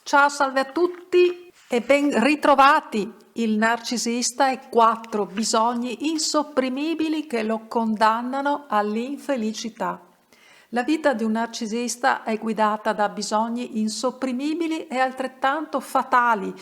Ciao, salve a tutti e ben ritrovati. Il narcisista e 4 bisogni insopprimibili che lo condannano all'infelicità. La vita di un narcisista è guidata da bisogni insopprimibili e altrettanto fatali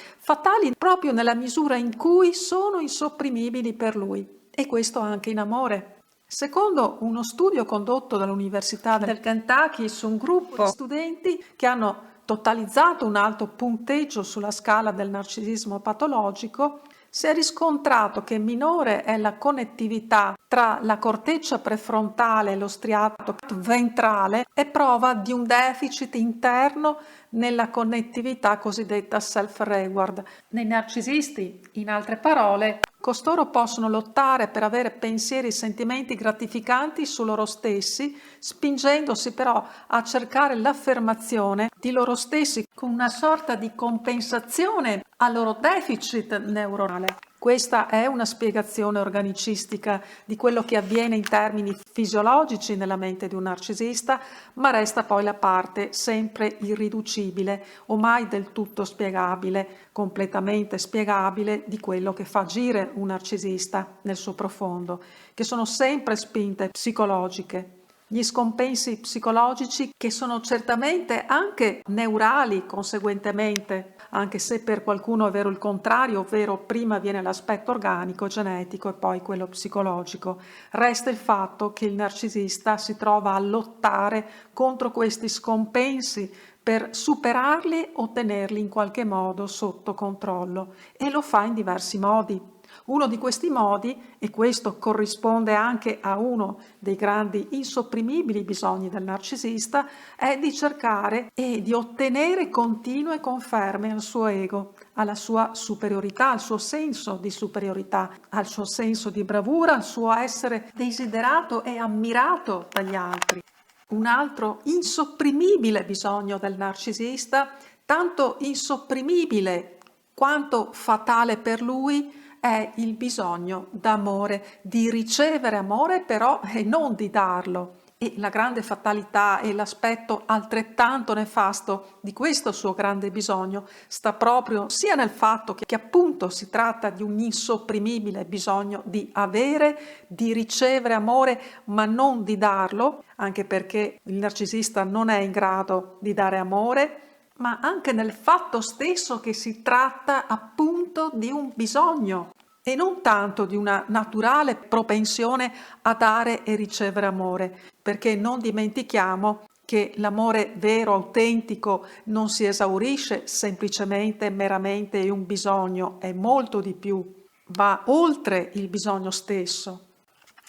proprio nella misura in cui sono insopprimibili per lui, e questo anche in amore. Secondo uno studio condotto dall'Università del Kentucky su un gruppo di studenti che hanno totalizzato un alto punteggio sulla scala del narcisismo patologico, si è riscontrato che minore è la connettività tra la corteccia prefrontale e lo striato ventrale, è prova di un deficit interno nella connettività cosiddetta self-reward. Nei narcisisti, in altre parole, costoro possono lottare per avere pensieri e sentimenti gratificanti su loro stessi, spingendosi però a cercare l'affermazione di loro stessi con una sorta di compensazione al loro deficit neuronale. Questa è una spiegazione organicistica di quello che avviene in termini fisiologici nella mente di un narcisista, ma resta poi la parte sempre irriducibile o mai del tutto spiegabile, completamente spiegabile, di quello che fa agire un narcisista nel suo profondo, che sono sempre spinte psicologiche. Gli scompensi psicologici che sono certamente anche neurali conseguentemente, anche se per qualcuno è vero il contrario, ovvero prima viene l'aspetto organico, genetico e poi quello psicologico. Resta il fatto che il narcisista si trova a lottare contro questi scompensi per superarli o tenerli in qualche modo sotto controllo, e lo fa in diversi modi. Uno di questi modi, e questo corrisponde anche a uno dei grandi insopprimibili bisogni del narcisista, è di cercare e di ottenere continue conferme al suo ego, alla sua superiorità, al suo senso di superiorità, al suo senso di bravura, al suo essere desiderato e ammirato dagli altri. Un altro insopprimibile bisogno del narcisista, tanto insopprimibile quanto fatale per lui, è il bisogno d'amore, di ricevere amore però e non di darlo. E la grande fatalità e l'aspetto altrettanto nefasto di questo suo grande bisogno sta proprio sia nel fatto che appunto si tratta di un insopprimibile bisogno di avere, di ricevere amore, ma non di darlo, anche perché il narcisista non è in grado di dare amore, ma anche nel fatto stesso che si tratta appunto di un bisogno e non tanto di una naturale propensione a dare e ricevere amore, perché non dimentichiamo che l'amore vero, autentico, non si esaurisce semplicemente, meramente in un bisogno, è molto di più, va oltre il bisogno stesso.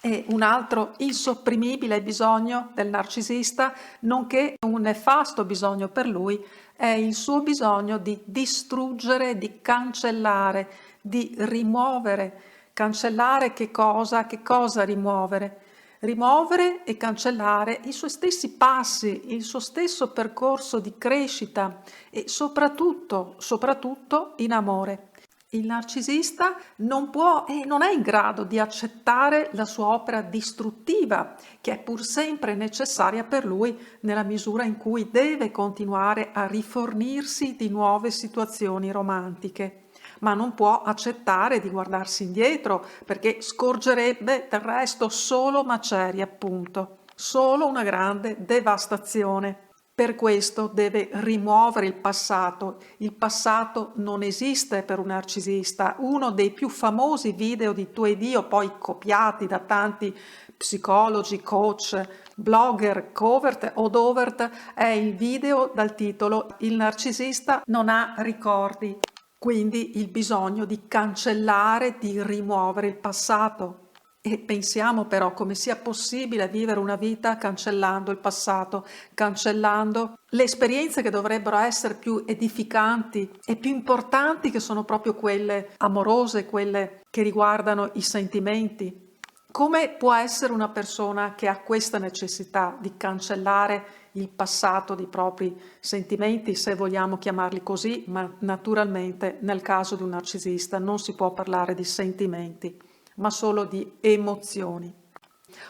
E un altro insopprimibile bisogno del narcisista, nonché un nefasto bisogno per lui, è il suo bisogno di distruggere, di cancellare, di rimuovere. Cancellare che cosa? Che cosa rimuovere? Rimuovere e cancellare i suoi stessi passi, il suo stesso percorso di crescita e soprattutto in amore. Il narcisista non può e non è in grado di accettare la sua opera distruttiva, che è pur sempre necessaria per lui nella misura in cui deve continuare a rifornirsi di nuove situazioni romantiche. Ma non può accettare di guardarsi indietro, perché scorgerebbe del resto solo macerie, appunto, solo una grande devastazione. Per questo deve rimuovere il passato. Il passato non esiste per un narcisista. Uno dei più famosi video di Tu ed Io, poi copiati da tanti psicologi, coach, blogger, covert o dovert, è il video dal titolo Il narcisista non ha ricordi. Quindi il bisogno di cancellare, di rimuovere il passato. E pensiamo però come sia possibile vivere una vita cancellando il passato, cancellando le esperienze che dovrebbero essere più edificanti e più importanti, che sono proprio quelle amorose, quelle che riguardano i sentimenti. Come può essere una persona che ha questa necessità di cancellare il passato dei propri sentimenti, se vogliamo chiamarli così, ma naturalmente nel caso di un narcisista non si può parlare di sentimenti, ma solo di emozioni.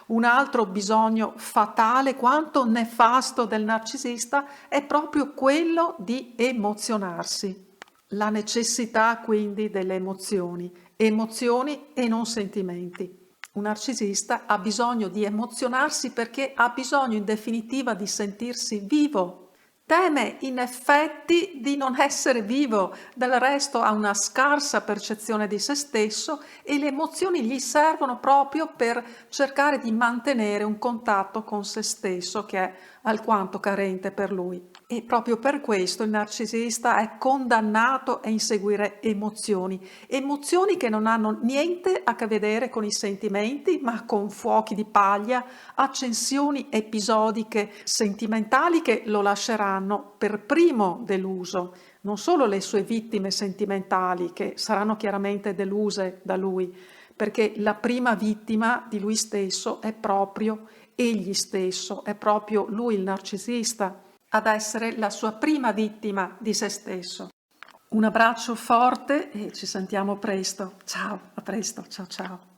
Un altro bisogno fatale quanto nefasto del narcisista è proprio quello di emozionarsi. La necessità quindi delle emozioni e non sentimenti. Un narcisista ha bisogno di emozionarsi perché ha bisogno in definitiva di sentirsi vivo. Teme in effetti di non essere vivo, del resto ha una scarsa percezione di se stesso e le emozioni gli servono proprio per cercare di mantenere un contatto con se stesso che è alquanto carente per lui. E proprio per questo il narcisista è condannato a inseguire emozioni che non hanno niente a che vedere con i sentimenti, ma con fuochi di paglia, accensioni episodiche sentimentali che lo lasceranno per primo deluso. Non solo le sue vittime sentimentali, che saranno chiaramente deluse da lui, perché la prima vittima di lui stesso è proprio egli stesso, è proprio lui il narcisista ad essere la sua prima vittima di se stesso. Un abbraccio forte e ci sentiamo presto. Ciao, a presto, ciao ciao.